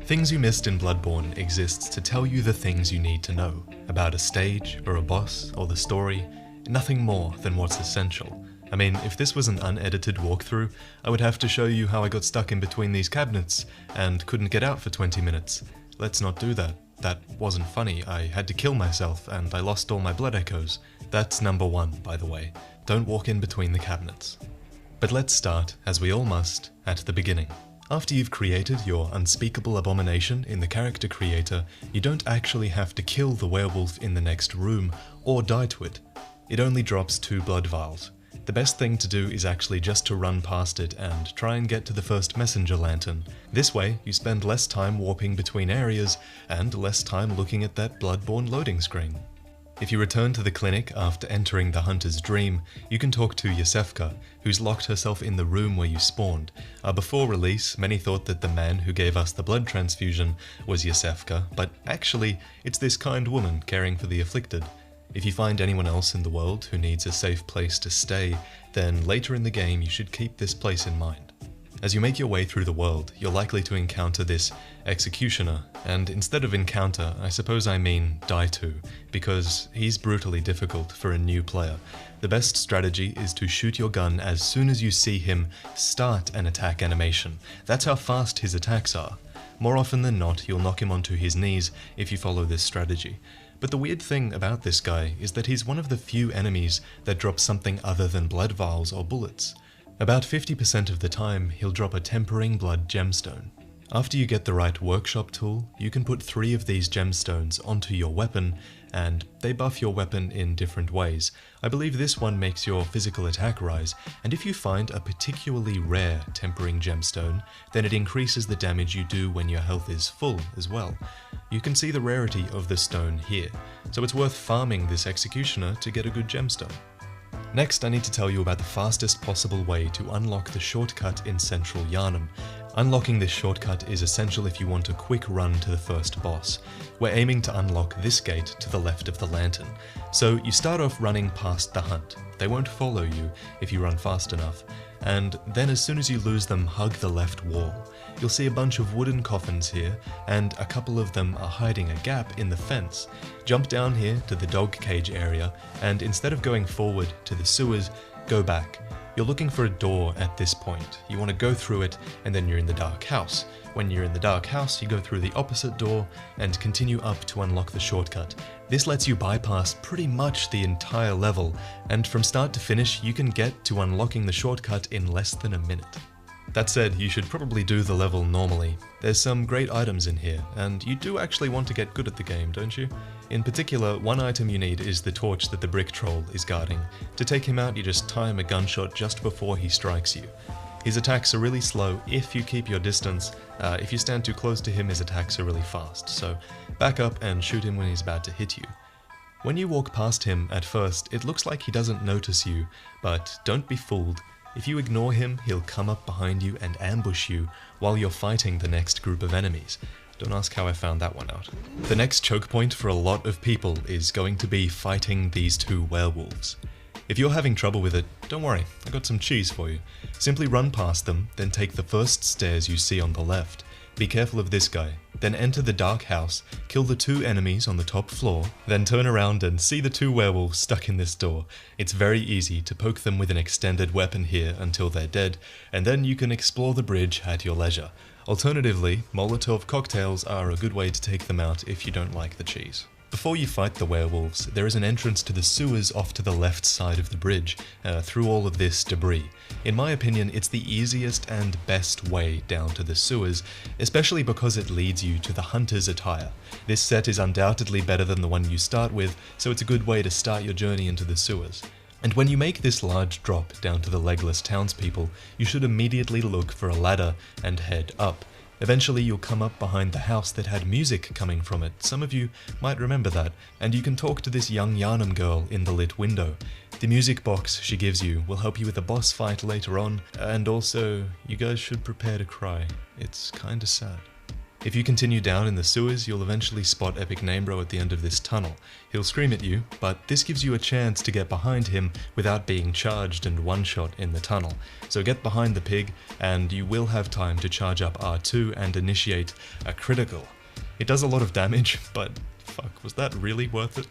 Things You Missed in Bloodborne exists to tell you the things you need to know about a stage, or a boss, or the story, nothing more than what's essential. I mean, if this was an unedited walkthrough, I would have to show you how I got stuck in between these cabinets and couldn't get out for 20 minutes. Let's not do that. That wasn't funny. I had to kill myself and I lost all my blood echoes. That's number 1, by the way. Don't walk in between the cabinets. But let's start, as we all must, at the beginning. After you've created your unspeakable abomination in the character creator, you don't actually have to kill the werewolf in the next room or die to it. It only drops 2 blood vials. The best thing to do is actually just to run past it and try and get to the first messenger lantern. This way, you spend less time warping between areas and less time looking at that Bloodborne loading screen. If you return to the clinic after entering the hunter's dream, you can talk to Yosefka, who's locked herself in the room where you spawned. Before release, many thought that the man who gave us the blood transfusion was Yosefka, but actually, it's this kind woman caring for the afflicted. If you find anyone else in the world who needs a safe place to stay, then later in the game you should keep this place in mind. As you make your way through the world, you're likely to encounter this executioner, and instead of encounter, I suppose I mean die to, because he's brutally difficult for a new player. The best strategy is to shoot your gun as soon as you see him start an attack animation. That's how fast his attacks are. More often than not, you'll knock him onto his knees if you follow this strategy. But the weird thing about this guy is that he's one of the few enemies that drop something other than blood vials or bullets. About 50% of the time, he'll drop a tempering blood gemstone. After you get the right workshop tool, you can put 3 of these gemstones onto your weapon, and they buff your weapon in different ways. I believe this one makes your physical attack rise, and if you find a particularly rare tempering gemstone, then it increases the damage you do when your health is full as well. You can see the rarity of the stone here, so it's worth farming this executioner to get a good gemstone. Next, I need to tell you about the fastest possible way to unlock the shortcut in Central Yharnam. Unlocking this shortcut is essential if you want a quick run to the first boss. We're aiming to unlock this gate to the left of the lantern. So you start off running past the hunt. They won't follow you if you run fast enough. And then as soon as you lose them, hug the left wall. You'll see a bunch of wooden coffins here, and a couple of them are hiding a gap in the fence. Jump down here to the dog cage area, and instead of going forward to the sewers, go back. You're looking for a door at this point. You want to go through it, and then you're in the dark house. When you're in the dark house, you go through the opposite door and continue up to unlock the shortcut. This lets you bypass pretty much the entire level, and from start to finish, you can get to unlocking the shortcut in less than a minute. That said, you should probably do the level normally. There's some great items in here, and you do actually want to get good at the game, don't you? In particular, one item you need is the torch that the brick troll is guarding. To take him out, you just time a gunshot just before he strikes you. His attacks are really slow if you keep your distance. If you stand too close to him, his attacks are really fast, so back up and shoot him when he's about to hit you. When you walk past him at first, it looks like he doesn't notice you, but don't be fooled. If you ignore him, he'll come up behind you and ambush you while you're fighting the next group of enemies. Don't ask how I found that one out. The next choke point for a lot of people is going to be fighting these 2 werewolves. If you're having trouble with it, don't worry, I got some cheese for you. Simply run past them, then take the first stairs you see on the left. Be careful of this guy. Then enter the dark house, kill the 2 enemies on the top floor, then turn around and see the 2 werewolves stuck in this door. It's very easy to poke them with an extended weapon here until they're dead, and then you can explore the bridge at your leisure. Alternatively, Molotov cocktails are a good way to take them out if you don't like the cheese. Before you fight the werewolves, there is an entrance to the sewers off to the left side of the bridge, through all of this debris. In my opinion, it's the easiest and best way down to the sewers, especially because it leads you to the hunter's attire. This set is undoubtedly better than the one you start with, so it's a good way to start your journey into the sewers. And when you make this large drop down to the legless townspeople, you should immediately look for a ladder and head up. Eventually you'll come up behind the house that had music coming from it. Some of you might remember that, and you can talk to this young Yharnam girl in the lit window. The music box she gives you will help you with a boss fight later on, and also, you guys should prepare to cry. It's kinda sad. If you continue down in the sewers, you'll eventually spot Epic Namebro at the end of this tunnel. He'll scream at you, but this gives you a chance to get behind him without being charged and one-shot in the tunnel. So get behind the pig, and you will have time to charge up R2 and initiate a critical. It does a lot of damage, but fuck, was that really worth it?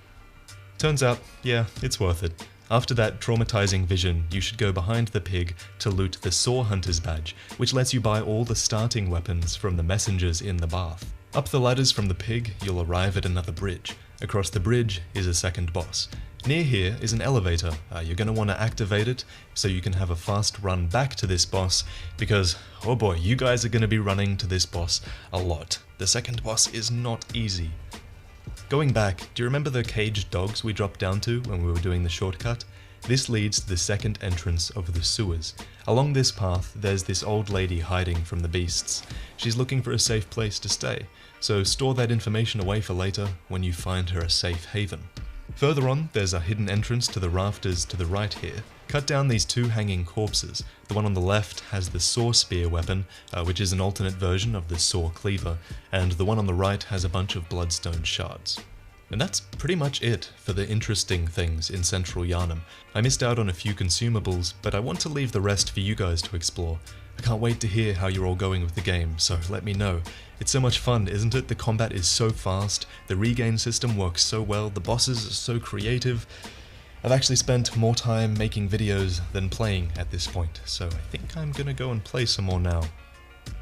Turns out, yeah, it's worth it. After that traumatizing vision, you should go behind the pig to loot the Saw Hunter's badge, which lets you buy all the starting weapons from the messengers in the bath. Up the ladders from the pig, you'll arrive at another bridge. Across the bridge is a second boss. Near here is an elevator. You're going to want to activate it so you can have a fast run back to this boss, because, oh boy, you guys are going to be running to this boss a lot. The second boss is not easy. Going back, do you remember the caged dogs we dropped down to when we were doing the shortcut? This leads to the second entrance of the sewers. Along this path, there's this old lady hiding from the beasts. She's looking for a safe place to stay, so store that information away for later when you find her a safe haven. Further on, there's a hidden entrance to the rafters to the right here. Cut down these two hanging corpses. The one on the left has the saw spear weapon, which is an alternate version of the saw cleaver, and the one on the right has a bunch of bloodstone shards. And that's pretty much it for the interesting things in Central Yharnam. I missed out on a few consumables, but I want to leave the rest for you guys to explore. I can't wait to hear how you're all going with the game, so let me know. It's so much fun, isn't it? The combat is so fast, the regain system works so well, the bosses are so creative. I've actually spent more time making videos than playing at this point, so I think I'm gonna go and play some more now.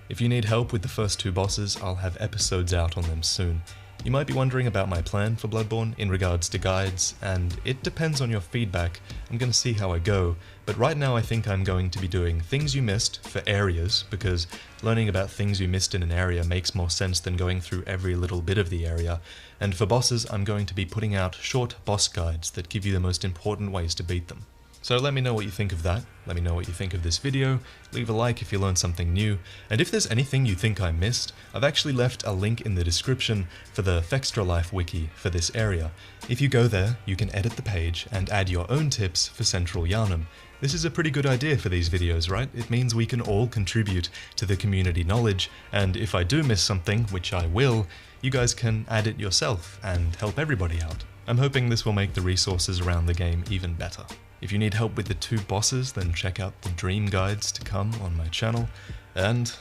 If you need help with the first two bosses, I'll have episodes out on them soon. You might be wondering about my plan for Bloodborne in regards to guides, and it depends on your feedback. I'm gonna see how I go, but right now I think I'm going to be doing things you missed for areas, because learning about things you missed in an area makes more sense than going through every little bit of the area. And for bosses, I'm going to be putting out short boss guides that give you the most important ways to beat them. So let me know what you think of that, let me know what you think of this video, leave a like if you learned something new, and if there's anything you think I missed, I've actually left a link in the description for the Fextra Life wiki for this area. If you go there, you can edit the page and add your own tips for Central Yharnam. This is a pretty good idea for these videos, right? It means we can all contribute to the community knowledge, and if I do miss something, which I will, you guys can add it yourself and help everybody out. I'm hoping this will make the resources around the game even better. If you need help with the two bosses, then check out the dream guides to come on my channel, and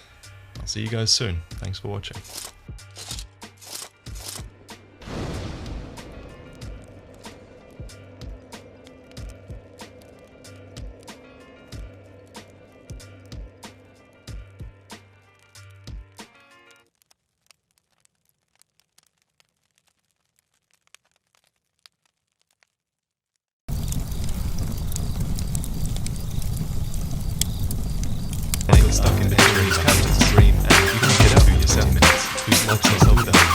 I'll see you guys soon. Thanks for watching. Stuck in between these captain's dream, and you can get out in 7 minutes. Who's locked yourself there?